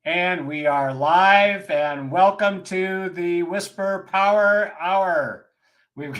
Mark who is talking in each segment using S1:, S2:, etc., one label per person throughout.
S1: And we are live, and welcome to the Whisper Power Hour. We've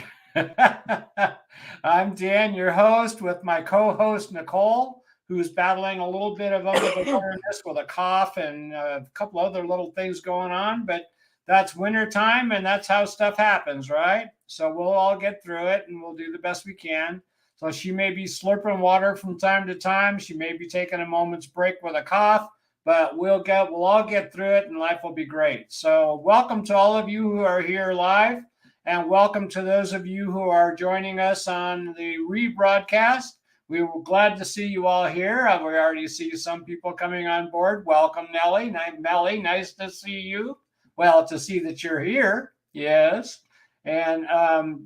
S1: I'm Dan, your host, with my co-host Nicole, who's battling a little bit of under the weatherness with a cough and a couple other little things going on, but that's winter time and that's how stuff happens, right? So we'll all get through it and we'll do the best we can. So she may be slurping water from time to time. She may be taking a moment's break with a cough, but we'll all get through it and life will be great. So welcome to all of you who are here live, and welcome to those of you who are joining us on the rebroadcast. We were glad to see you all here. We already see some people coming on board. Welcome, Nellie. Melly, nice to see you. Well, to see that you're here. Yes. And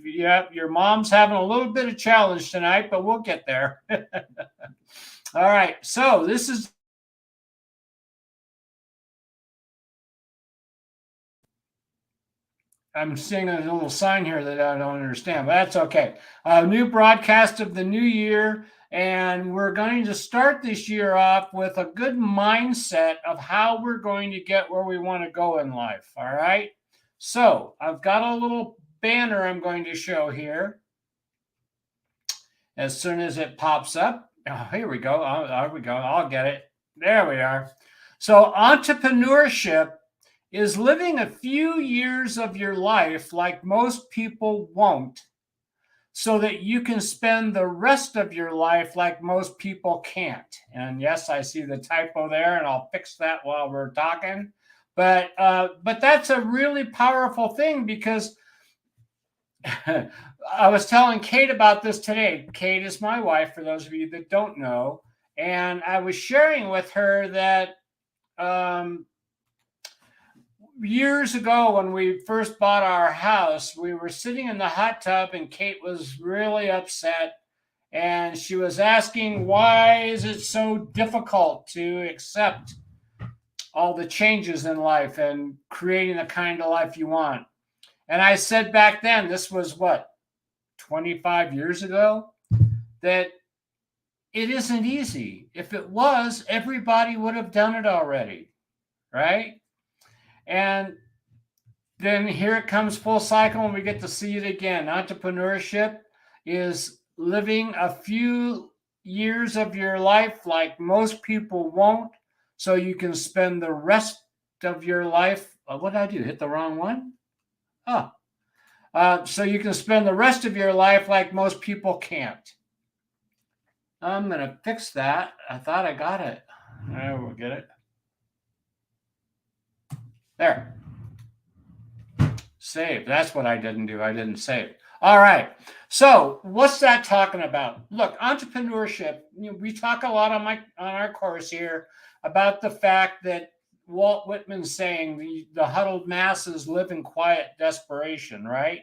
S1: yeah, your mom's having a little bit of challenge tonight, but we'll get there. All right. So this is I'm seeing a little sign here that I don't understand, but that's okay. A new broadcast of the new year, and we're going to start this year off with a good mindset of how we're going to get where we want to go in life. All right. So I've got a little banner I'm going to show here. As soon as it pops up, oh, here we go. There we go. I'll get it. There we are. So entrepreneurship is living a few years of your life like most people won't, so that you can spend the rest of your life like most people can't. And yes, I see the typo there, and I'll fix that while we're talking. But that's a really powerful thing, because I was telling Kate about this today. Kate is my wife, for those of you that don't know. And I was sharing with her that years ago, when we first bought our house, we were sitting in the hot tub and Kate was really upset. And she was asking, why is it so difficult to accept all the changes in life and creating the kind of life you want? And I said back then, this was what, 25 years ago, that it isn't easy. If it was, everybody would have done it already, right? And then here it comes full cycle, and we get to see it again. Entrepreneurship is living a few years of your life like most people won't, so you can spend the rest of your life. What did I do? Hit the wrong one? Oh. So you can spend the rest of your life like most people can't. I'm going to fix that. I thought I got it. We'll get it. There. Save. That's what I didn't do. I didn't save. All right. So what's that talking about? Look, entrepreneurship, we talk a lot on our course here about the fact that Walt Whitman's saying the huddled masses live in quiet desperation, right?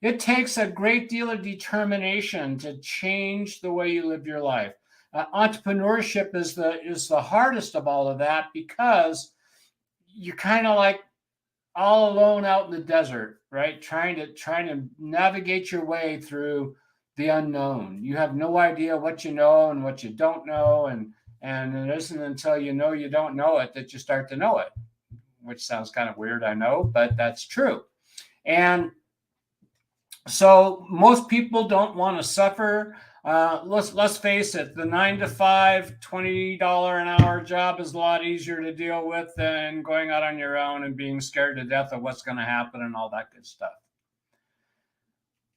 S1: It takes a great deal of determination to change the way you live your life. Entrepreneurship is the hardest of all of that, because you're kind of like all alone out in the desert, right? Trying to navigate your way through the unknown. You have no idea what you know and what you don't know, and it isn't until you know you don't know it that you start to know it, which sounds kind of weird, I know, but that's true. And so most people don't want to suffer. Let's face it, the 9-to-5, $20 an hour job is a lot easier to deal with than going out on your own and being scared to death of what's going to happen and all that good stuff.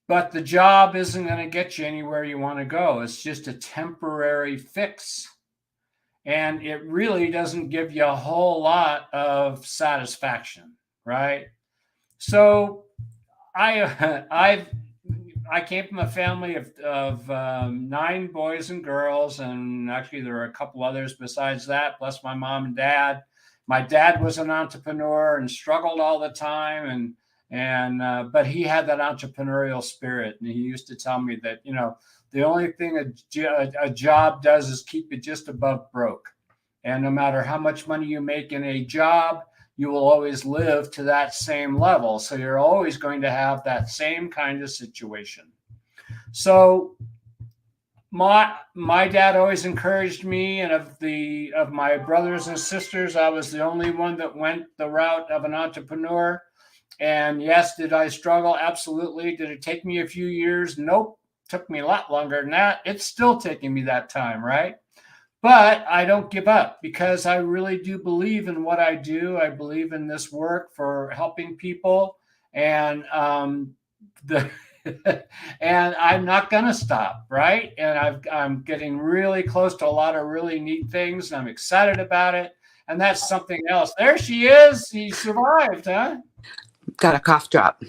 S1: But the job isn't going to get you anywhere you want to go. It's just a temporary fix. And it really doesn't give you a whole lot of satisfaction, right? So I came from a family of 9 boys and girls, and actually there were a couple others besides that, plus my mom and dad. My dad was an entrepreneur and struggled all the time, but he had that entrepreneurial spirit, and he used to tell me that the only thing a job does is keep you just above broke, and no matter how much money you make in a job, you will always live to that same level. So you're always going to have that same kind of situation. So my dad always encouraged me, and of my brothers and sisters, I was the only one that went the route of an entrepreneur. And yes, did I struggle? Absolutely. Did it take me a few years? Nope. Took me a lot longer than that. It's still taking me that time, right? But I don't give up because I really do believe in what I do. I believe in this work for helping people, and the and I'm not gonna stop, right? And I'm getting really close to a lot of really neat things, and I'm excited about it. And that's something else. There she is. She survived, huh?
S2: Got a cough drop.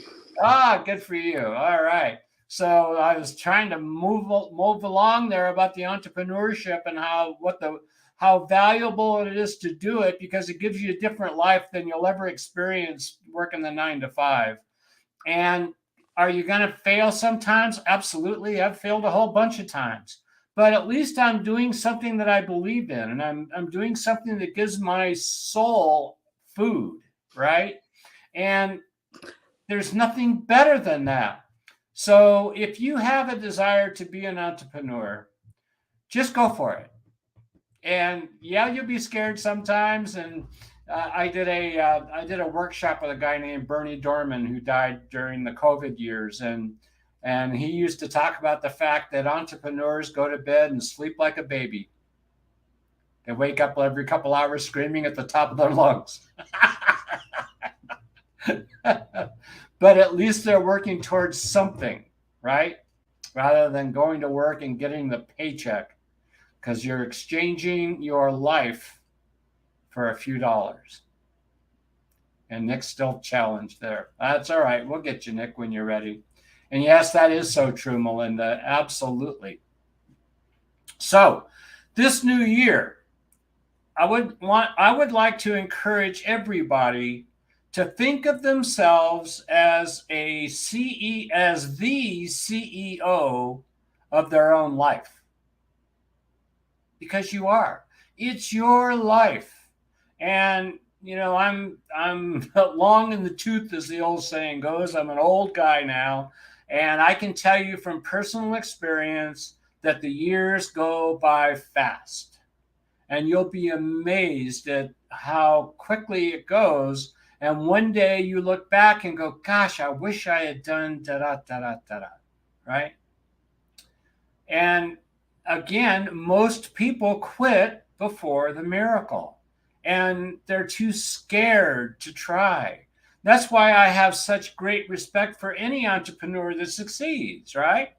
S1: Ah, good for you. All right. So I was trying to move along there about the entrepreneurship and how valuable it is to do it, because it gives you a different life than you'll ever experience working the 9 to 5. And are you going to fail sometimes? Absolutely. I've failed a whole bunch of times. But at least I'm doing something that I believe in, and I'm doing something that gives my soul food, right? And there's nothing better than that. So if you have a desire to be an entrepreneur, just go for it. And yeah, you'll be scared sometimes. And I did a workshop with a guy named Bernie Dorman, who died during the COVID years, and he used to talk about the fact that entrepreneurs go to bed and sleep like a baby. They wake up every couple hours screaming at the top of their lungs. But at least they're working towards something, right? Rather than going to work and getting the paycheck, because you're exchanging your life for a few dollars. And Nick's still challenged there. That's all right. We'll get you, Nick, when you're ready. And yes, that is so true, Melinda. Absolutely. So this new year, I would like to encourage everybody to think of themselves as the CEO of their own life, because you are. It's your life. And I'm long in the tooth, as the old saying goes. I'm an old guy now, and I can tell you from personal experience that the years go by fast, and you'll be amazed at how quickly it goes. And one day you look back and go, gosh, I wish I had done da da da da da da, right? And again, most people quit before the miracle, and they're too scared to try. That's why I have such great respect for any entrepreneur that succeeds, right?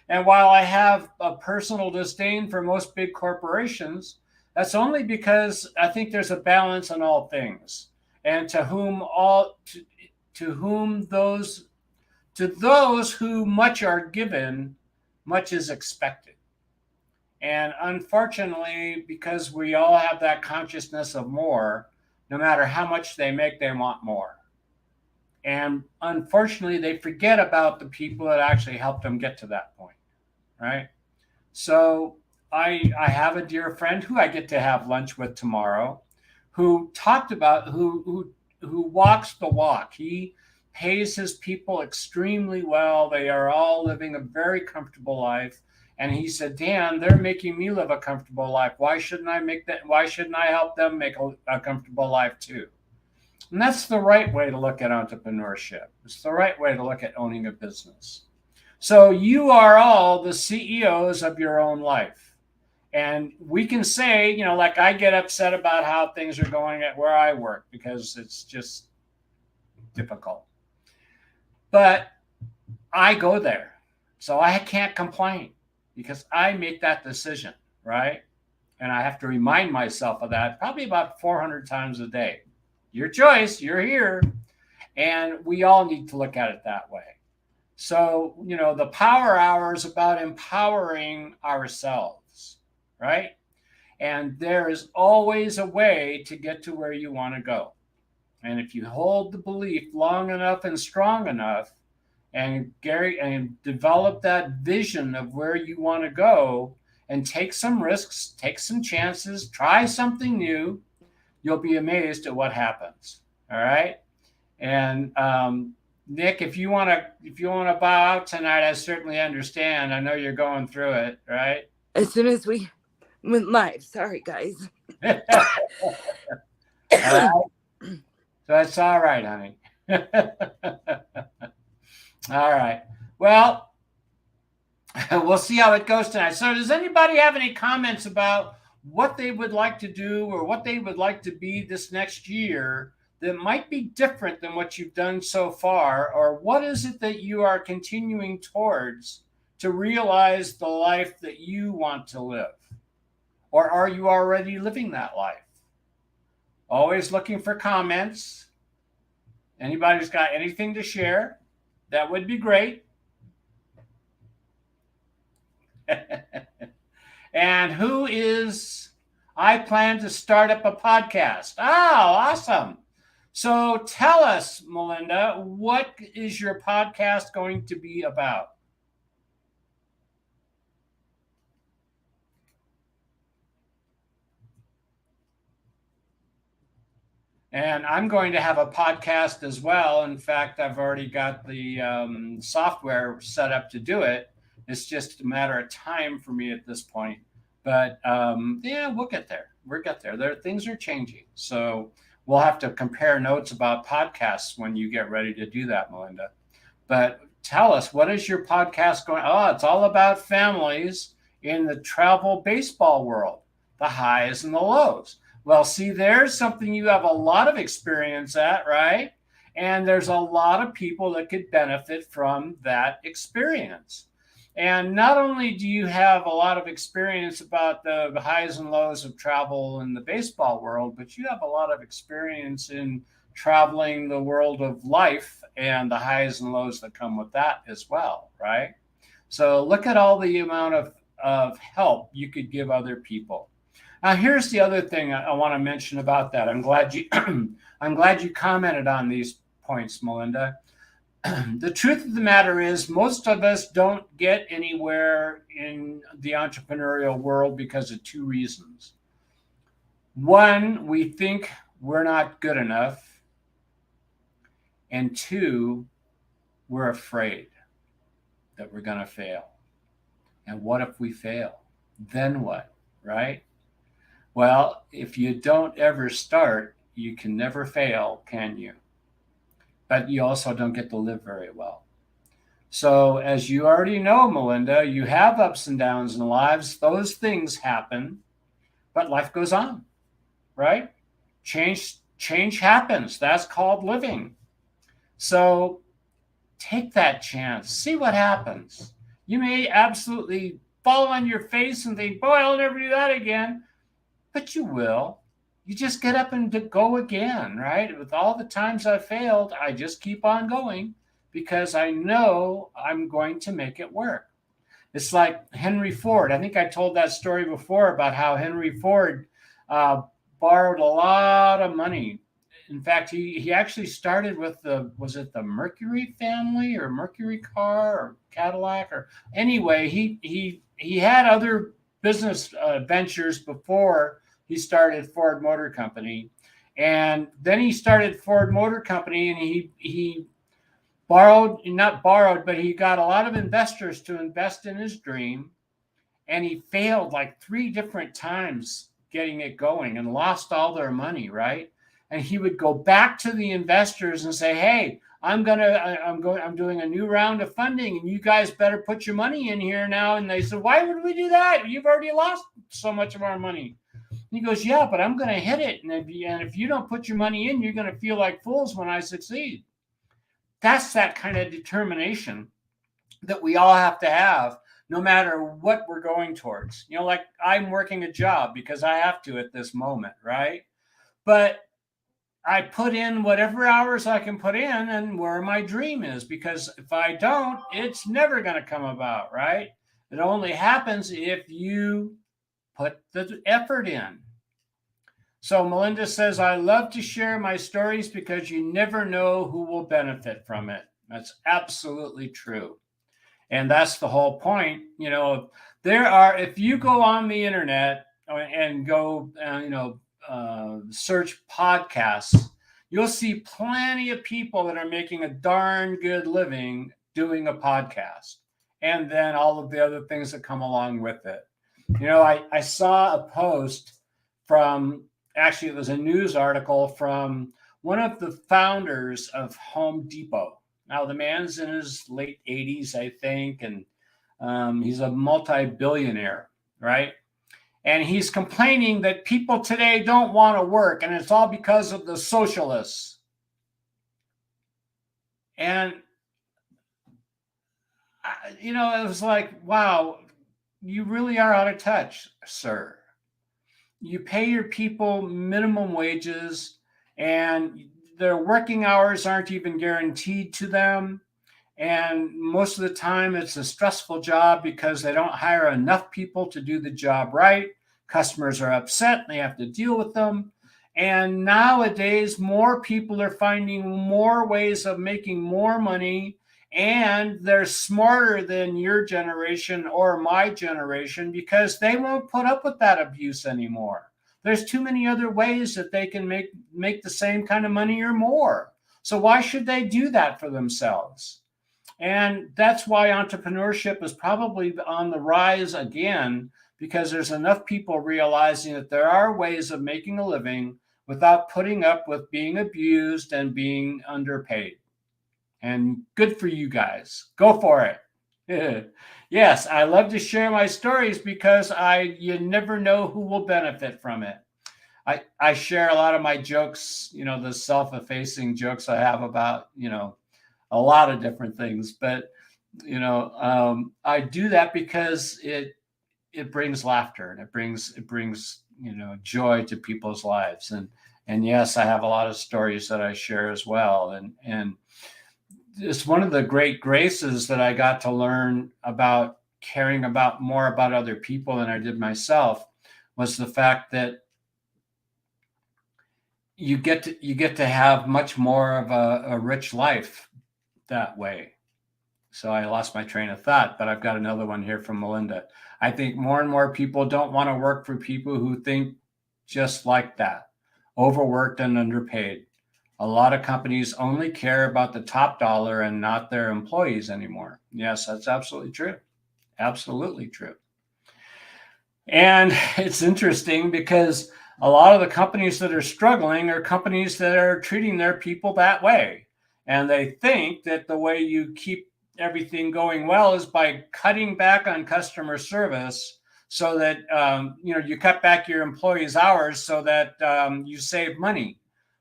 S1: And while I have a personal disdain for most big corporations, that's only because I think there's a balance in all things. And to whom those who much are given, much is expected. And unfortunately, because we all have that consciousness of more, no matter how much they make, they want more. And unfortunately, they forget about the people that actually helped them get to that point, right? So I have a dear friend who I get to have lunch with tomorrow, who talked about who walks the walk. He pays his people extremely well. They are all living a very comfortable life. And he said, Dan, they're making me live a comfortable life. Why shouldn't I make that? Why shouldn't I help them make a comfortable life too? And that's the right way to look at entrepreneurship. It's the right way to look at owning a business. So you are all the CEOs of your own life. And we can say, like I get upset about how things are going at where I work because it's just difficult. But I go there. So I can't complain because I make that decision, right? And I have to remind myself of that probably about 400 times a day. Your choice, you're here. And we all need to look at it that way. So, the power hour is about empowering ourselves, right? And there is always a way to get to where you want to go. And if you hold the belief long enough and strong enough, and develop that vision of where you want to go, and take some risks, take some chances, try something new, you'll be amazed at what happens. All right. And Nick, if you want to bow out tonight, I certainly understand. I know you're going through it, right?
S2: As soon as we went live. Sorry, guys.
S1: All right. So that's all right, honey. All right. Well, we'll see how it goes tonight. So does anybody have any comments about what they would like to do or what they would like to be this next year that might be different than what you've done so far? Or what is it that you are continuing towards to realize the life that you want to live? Or are you already living that life? Always looking for comments. Anybody's got anything to share? That would be great. And who is, I plan to start up a podcast. Oh, awesome. So tell us, Melinda, what is your podcast going to be about? And I'm going to have a podcast as well. In fact, I've already got the software set up to do it. It's just a matter of time for me at this point. But yeah, we'll get there. We'll get there. Things are changing. So we'll have to compare notes about podcasts when you get ready to do that, Melinda. But tell us, what is your podcast going? Oh, it's all about families in the travel baseball world, the highs and the lows. Well, see, there's something you have a lot of experience at, right? And there's a lot of people that could benefit from that experience. And not only do you have a lot of experience about the highs and lows of travel in the baseball world, but you have a lot of experience in traveling the world of life and the highs and lows that come with that as well, right? So look at all the amount of help you could give other people. Now, here's the other thing I want to mention about that. I'm glad you commented on these points, Melinda. The truth of the matter is, most of us don't get anywhere in the entrepreneurial world because of two reasons. One, we think we're not good enough. And two, we're afraid that we're going to fail. And what if we fail? Then what, right? Well, if you don't ever start, you can never fail, can you? But you also don't get to live very well. So as you already know, Melinda, you have ups and downs in lives. Those things happen, but life goes on, right? Change happens. That's called living. So take that chance. See what happens. You may absolutely fall on your face and think, boy, I'll never do that again. But you will. You just get up and go again, right? With all the times I've failed, I just keep on going because I know I'm going to make it work. It's like Henry Ford. I think I told that story before about how Henry Ford borrowed a lot of money. In fact, he actually started with was it the Mercury family or Mercury car or Cadillac or anyway, he had other business ventures before he started Ford Motor Company. And then he started Ford Motor Company and he not borrowed, but he got a lot of investors to invest in his dream. And he failed like 3 different times getting it going and lost all their money, right? And he would go back to the investors and say, hey, I'm doing a new round of funding and you guys better put your money in here now. And they said, why would we do that? You've already lost so much of our money. He goes, yeah, but I'm going to hit it. And if you don't put your money in, you're going to feel like fools when I succeed. That's that kind of determination that we all have to have, no matter what we're going towards. You know, like I'm working a job because I have to at this moment, right? But I put in whatever hours I can put in and where my dream is, because if I don't, it's never going to come about, right? It only happens if you put the effort in. So Melinda says, I love to share my stories because you never know who will benefit from it. That's absolutely true. And that's the whole point. You know, if you go on the internet and go, search podcasts, you'll see plenty of people that are making a darn good living doing a podcast, and then all of the other things that come along with it. I saw a post from, actually, it was a news article from one of the founders of Home Depot. Now, the man's in his late 80s, I think, and he's a multi-billionaire, right? And he's complaining that people today don't want to work, and it's all because of the socialists. And, it was like, wow, you really are out of touch, sir. You pay your people minimum wages, and their working hours aren't even guaranteed to them. And most of the time, it's a stressful job because they don't hire enough people to do the job right. Customers are upset and they have to deal with them. And nowadays, more people are finding more ways of making more money, and they're smarter than your generation or my generation because they won't put up with that abuse anymore. There's too many other ways that they can make the same kind of money or more. So why should they do that for themselves? And that's why entrepreneurship is probably on the rise again, because there's enough people realizing that there are ways of making a living without putting up with being abused and being underpaid. And good for you guys. Go for it. Yes, I love to share my stories because you never know who will benefit from it. I share a lot of my jokes, the self-effacing jokes I have about, a lot of different things, but I do that because it brings laughter, and it brings joy to people's lives, and yes, I have a lot of stories that I share as well, and it's one of the great graces that I got to learn about caring about more about other people than I did myself, was the fact that you get to have much more of a rich life that way. So I lost my train of thought, but I've got another one here from Melinda. I think more and more people don't want to work for people who think just like that, overworked and underpaid. A lot of companies only care about the top dollar and not their employees anymore. Yes, that's absolutely true. Absolutely true. And it's interesting because a lot of the companies that are struggling are companies that are treating their people that way. And they think that the way you keep everything going well is by cutting back on customer service, so that you cut back your employees' hours so that you save money.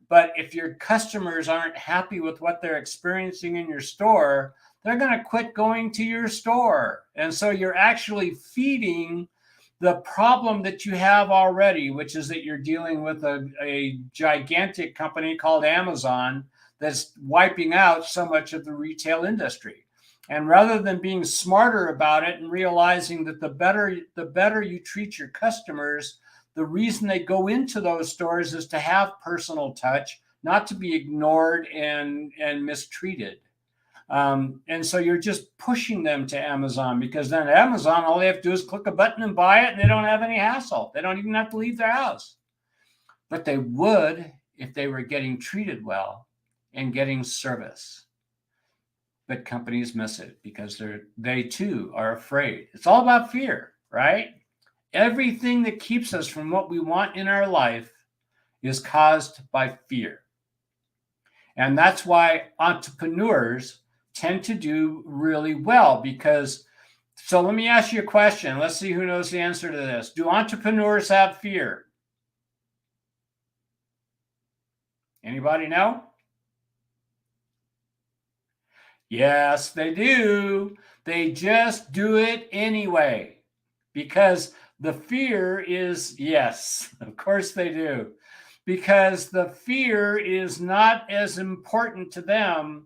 S1: But if your customers aren't happy with what they're experiencing in your store, they're going to quit going to your store. And so you're actually feeding the problem that you have already, which is that you're dealing with a gigantic company called Amazon that's wiping out so much of the retail industry. And rather than being smarter about it and realizing that the better you treat your customers, the reason they go into those stores is to have personal touch, not to be ignored and mistreated. And so you're just pushing them to Amazon, because then Amazon, all they have to do is click a button and buy it, and they don't have any hassle. They don't even have to leave their house. But they would if they were getting treated well and getting service. But companies miss it because they too are afraid. It's all about fear, right? Everything that keeps us from what we want in our life is caused by fear. And that's why entrepreneurs tend to do really well, because, so let me ask you a question. Let's see who knows the answer to this. Do entrepreneurs have fear? Anybody know? Yes, they do. They just do it anyway, because the fear is, yes, of course they do, because the fear is not as important to them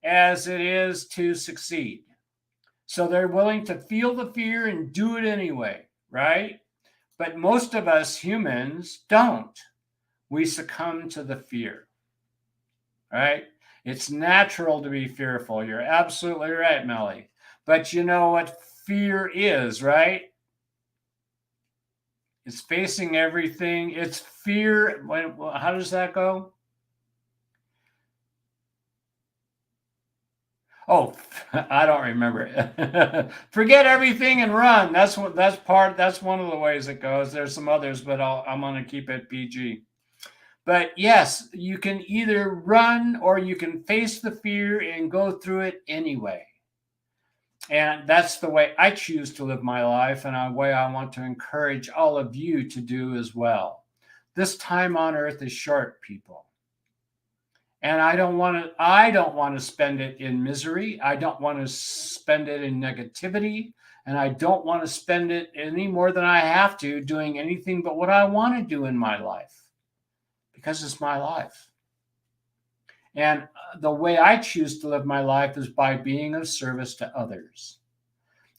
S1: as it is to succeed. So they're willing to feel the fear and do it anyway, right? But most of us humans don't. We succumb to the fear, right? It's natural to be fearful. You're absolutely right, Melly. But you know what fear is, right? It's facing everything. It's fear. How does that go? Oh, I don't remember it. Forget everything and run. That's one of the ways it goes. There's some others, but I'm going to keep it PG. But yes, you can either run or you can face the fear and go through it anyway. And that's the way I choose to live my life, and a way I want to encourage all of you to do as well. This time on earth is short, people. And I don't want to spend it in misery. I don't want to spend it in negativity. And I don't want to spend it any more than I have to doing anything but what I want to do in my life, because it's my life. And the way I choose to live my life is by being of service to others.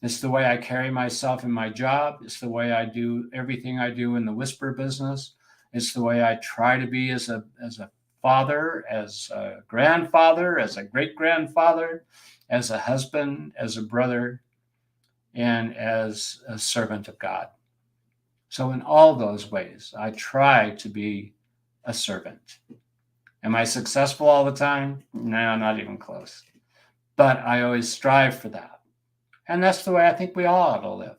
S1: It's the way I carry myself in my job. It's the way I do everything I do in the whisper business. It's the way I try to be as a father, as a grandfather, as a great grandfather, as a husband, as a brother, and as a servant of God. So in all those ways, I try to be a servant. Am I successful all the time? No, not even close. But I always strive for that. And that's the way I think we all ought to live.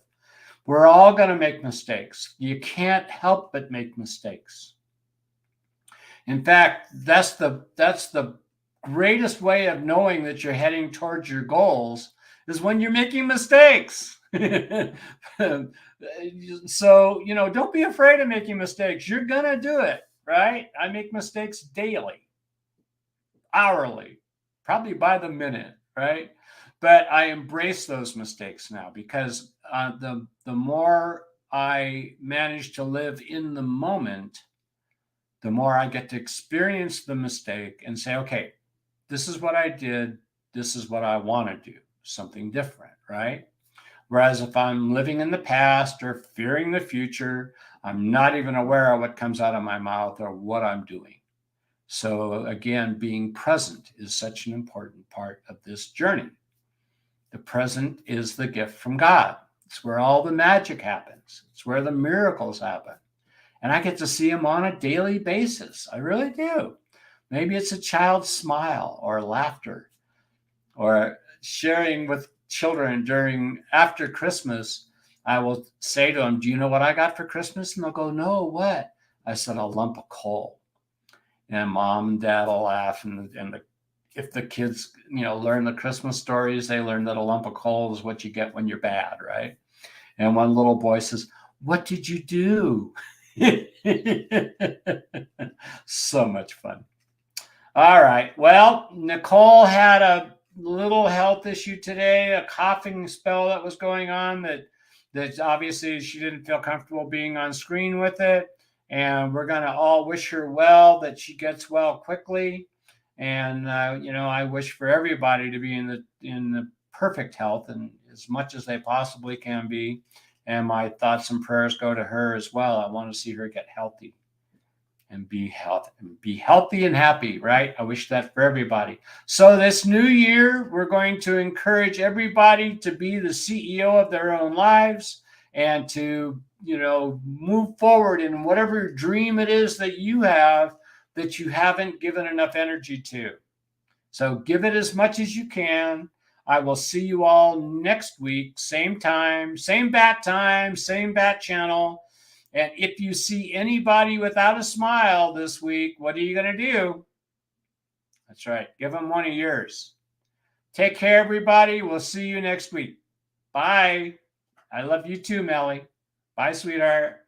S1: We're all going to make mistakes. You can't help but make mistakes. In fact, that's the greatest way of knowing that you're heading towards your goals, is when you're making mistakes. So, don't be afraid of making mistakes. You're going to do it, right? I make mistakes daily, hourly, probably by the minute, right? But I embrace those mistakes now, because the more I manage to live in the moment, the more I get to experience the mistake and say, okay, this is what I did. This is what I want to do, something different, right? Whereas if I'm living in the past or fearing the future, I'm not even aware of what comes out of my mouth or what I'm doing. So again, being present is such an important part of this journey. The present is the gift from God. It's where all the magic happens. It's where the miracles happen. And I get to see them on a daily basis. I really do. Maybe it's a child's smile or laughter, or sharing with children after Christmas. I will say to them, do you know what I got for Christmas? And they'll go, no, what? I said, a lump of coal. And mom and dad will laugh. If the kids, learn the Christmas stories, they learn that a lump of coal is what you get when you're bad, right? And one little boy says, what did you do? So much fun. All right. Well, Nicole had a little health issue today, a coughing spell that was going on that obviously she didn't feel comfortable being on screen with it. And we're going to all wish her well, that she gets well quickly. And, I wish for everybody to be in the perfect health and as much as they possibly can be. And my thoughts and prayers go to her as well. I want to see her get healthy and be healthy and happy, right? I wish that for everybody. So this new year, we're going to encourage everybody to be the CEO of their own lives and to, move forward in whatever dream it is that you have that you haven't given enough energy to. So give it as much as you can. I will see you all next week, same time, same bat channel. And if you see anybody without a smile this week, what are you going to do? That's right. Give them one of yours. Take care, everybody. We'll see you next week. Bye. I love you too, Melly. Bye, sweetheart.